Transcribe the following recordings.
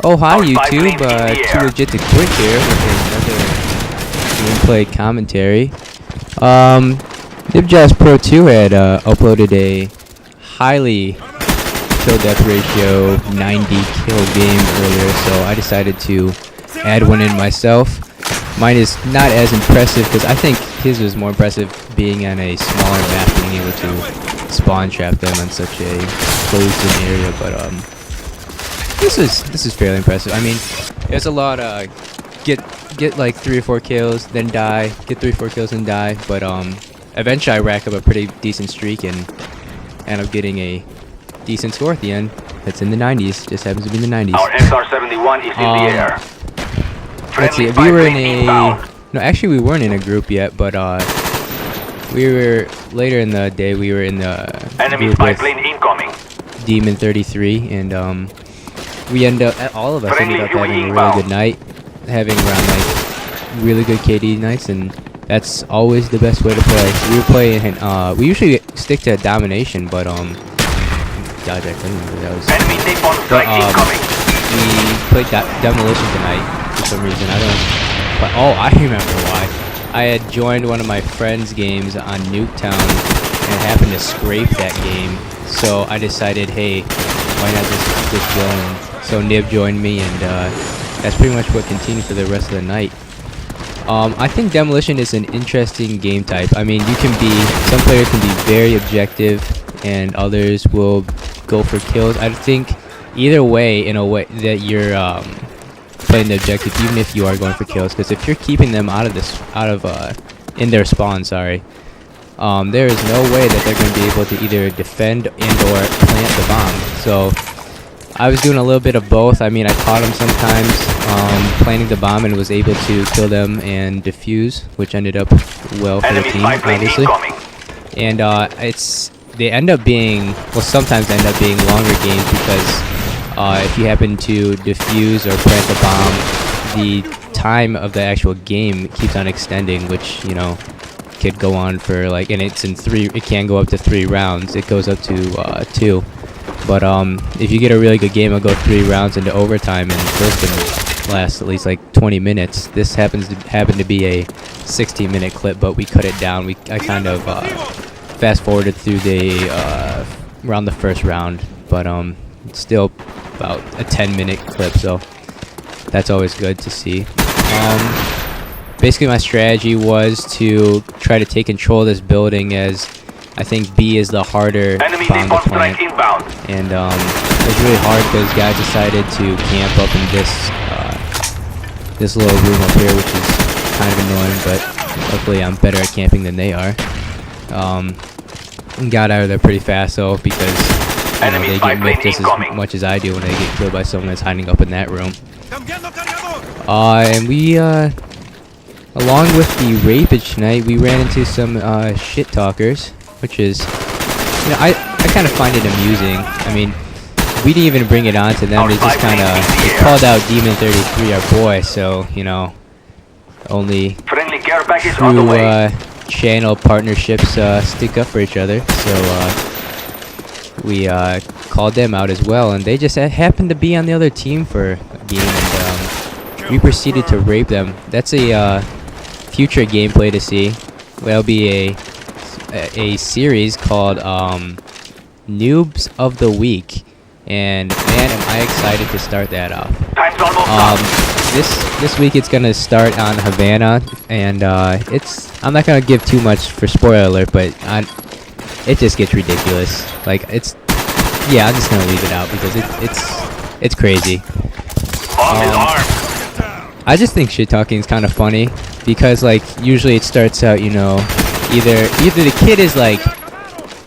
Oh, hi YouTube, Too2legit2quit here with another gameplay commentary. Nibjazz Pro 2 had uploaded a highly kill death ratio 90 kill game earlier, so I decided to add one in myself. Mine is not as impressive because I think his was more impressive being on a smaller map, being able to spawn trap them on such a closed-in area, but this is fairly impressive. I mean, there's a lot get like 3 or 4 kills, then die, get 3 or 4 kills and die, but eventually I rack up a pretty decent streak and end up getting a decent score at the end. That's in the 90s, just happens to be in the 90s. Our SR-71 is in the air. Let's see, we were in a... No, actually we weren't in a group yet, but we were, later in the day, we were in the enemy spy plane incoming. Demon 33, and we end up, all of us ended up having a really good night, having around like really good KD nights, and that's always the best way to play. We were playing, we usually stick to domination, but dodge that clean, that was. Enemy napalm strike incoming. We played demolition tonight for some reason. I don't. But oh, I remember why. I had joined one of my friends' games on Nuketown and happened to scrape that game, so I decided, hey, why not just keep this going? So Nib joined me, and that's pretty much what continued for the rest of the night. I think demolition is an interesting game type. I mean, you can be, some players can be very objective, and others will go for kills. I think either way, in a way that you're playing the objective, even if you are going for kills, because if you're keeping them out of in their spawn, sorry, there is no way that they're going to be able to either defend and or plant the bomb. So I was doing a little bit of both. I mean, I caught them sometimes planting the bomb and was able to kill them and defuse, which ended up well for the team, obviously. And they end up being, well, sometimes end up being longer games because if you happen to defuse or plant the bomb, the time of the actual game keeps on extending, which, you know, could go on for like, and it's in 3, it can go up to 3 rounds. It goes up to 2. But if you get a really good game, it'll go 3 rounds into overtime, and those can last at least like 20 minutes. This happen to be a 16-minute clip, but we cut it down. I kind of fast forwarded through the around the first round, but it's still about a 10-minute clip, so that's always good to see. Basically, my strategy was to try to take control of this building, as I think B is the harder bomb to plant, and it's really hard because guys decided to camp up in this little room up here, which is kind of annoying, but luckily I'm better at camping than they are. Got out of there pretty fast though, because you know, they get miffed just as much as I do when they get killed by someone that's hiding up in that room. And we along with the rapage tonight, we ran into some shit talkers, which is, you know, I kind of find it amusing. I mean, we didn't even bring it on to them. They just kind of called out Demon 33, our boy. So, you know, only true channel partnerships stick up for each other. So we called them out as well, and they just happened to be on the other team for a game, and we proceeded to rape them. That's a future gameplay to see. That'll be a series called Noobs of the Week, and man, am I excited to start that off. This week it's gonna start on Havana, and I'm not gonna give too much for spoiler alert, but it just gets ridiculous. Like, yeah, I'm just gonna leave it out because it's crazy. I just think shit talking is kind of funny because, like, usually it starts out, you know, either the kid is like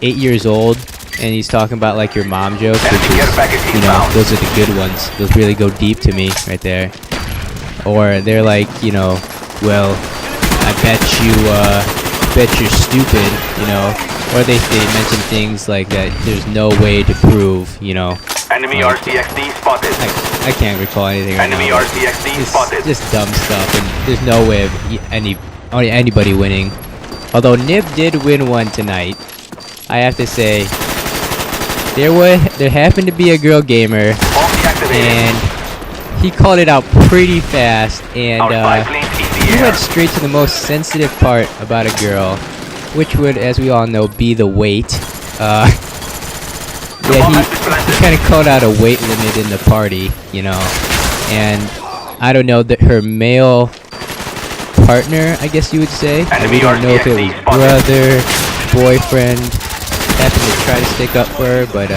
8 years old and he's talking about like your mom jokes, which is, you know, those are the good ones. Those really go deep to me right there. Or they're like, you know, well, I bet you're stupid, you know. Or they mention things like that there's no way to prove, you know. Enemy RCXD spotted. I can't recall anything right now. Enemy RCXD spotted. Just dumb stuff, and there's no way of anybody winning. Although Nib did win one tonight, I have to say, there happened to be a girl gamer, and he called it out pretty fast, and Our spy plane is in the he air. went straight to the most sensitive part about a girl, which would, as we all know, be the weight. Yeah, he kind of called out a weight limit in the party, you know, and I don't know that her male partner, I guess you would say. We don't know if it was brother, boyfriend, happened to try to stick up for her, but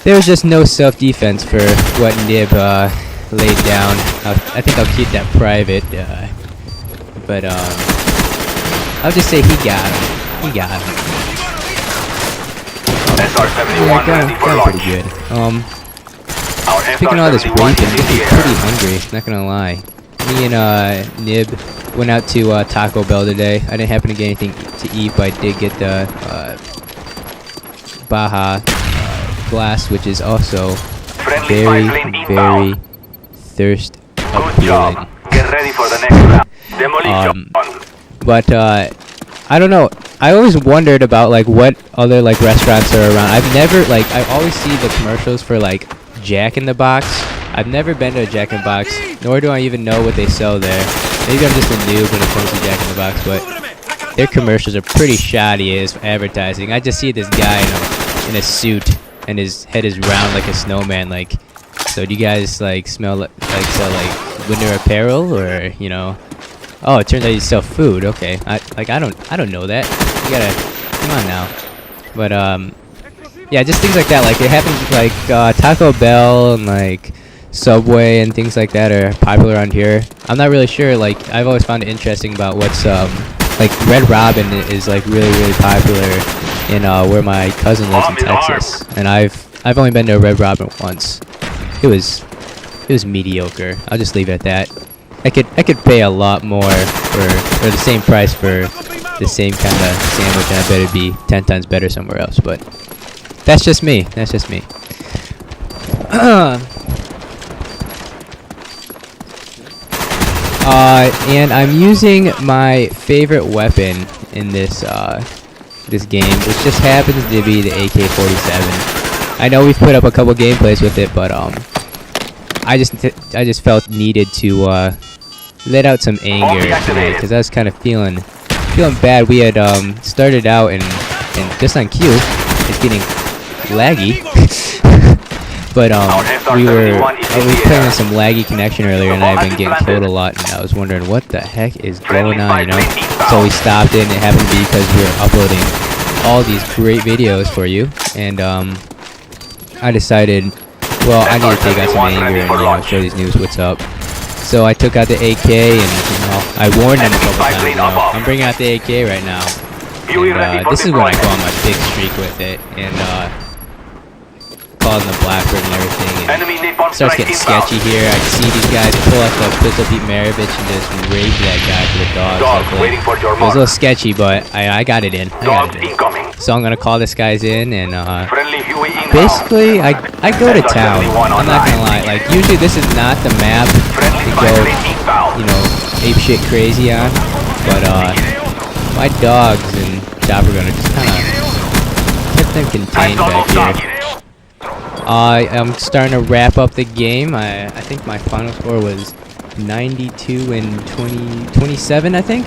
there was just no self-defense for what Nib laid down. I think I'll keep that private, but I'll just say he got him. He got him. SR-71 ready for got launch. pretty good. Our Speaking of all this SR-71 bacon, is in this the is air. pretty hungry, not gonna lie. Me and Nib went out to Taco Bell today. I didn't happen to get anything to eat, but I did get the Baja glass, which is also Friendly very, spy plane very inbound. thirst Good appealing. job. Get ready for the next round. Demolition. But I don't know. I always wondered about like what other like restaurants are around. I've never like I always see the commercials for like Jack in the Box. I've never been to a Jack in the Box, nor do I even know what they sell there. Maybe I'm just a noob when it comes to Jack in the Box, but their commercials are pretty shoddy as advertising. I just see this guy in a suit and his head is round like a snowman. Like, so do you guys like smell like sell like winter apparel, or you know? Oh, it turns out you sell food. Okay, I don't know that. You gotta come on now. But yeah, just things like that. Like it happens like Taco Bell and like Subway and things like that are popular around here. I'm not really sure. Like I've always found it interesting about what's like Red Robin is like really popular in where my cousin lives in Texas, and I've only been to a Red Robin once. It was mediocre. I'll just leave it at that. I could pay a lot more for the same price for the same kind of sandwich, and I bet it'd be 10 times better somewhere else. But that's just me. That's just me. And I'm using my favorite weapon in this this game, which just happens to be the AK-47. I know we've put up a couple gameplays with it, but I just felt needed to let out some anger tonight, because I was kind of feeling bad. We had started out and just on cue, it's getting laggy. But we were playing with some laggy connection earlier, and I've been getting killed a lot, and I was wondering what the heck is going on, you know? So we stopped it, and it happened to be because we were uploading all these great videos for you, and I decided, well, I need to take out some anger and, you know, show these noobs what's up. So I took out the AK, and, you know, I warned them a couple times, you know, I'm bringing out the AK right now. And this is when I go on my big streak with it, and calling the Blackbird and everything, and it starts getting sketchy here. I see these guys pull out the pistol Pete Maravich and just rape that guy for the dogs. It was a little sketchy, but I got it in. So I'm gonna call this guy's in, and basically I go to town. I'm not gonna lie. Like usually this is not the map to go, you know, ape shit crazy on, but my dogs and Chopper Gunner just kind of kept them contained back here. I'm starting to wrap up the game. I think my final score was 92 and 27, I think.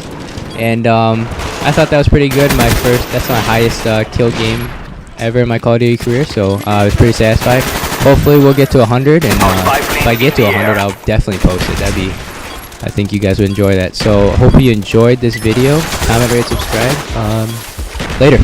And I thought that was pretty good. That's my highest kill game ever in my Call of Duty career. So I was pretty satisfied. Hopefully we'll get to 100, and if I get to 100, I'll definitely post it. I think you guys would enjoy that. So hope you enjoyed this video. Comment, rate, subscribe. Later.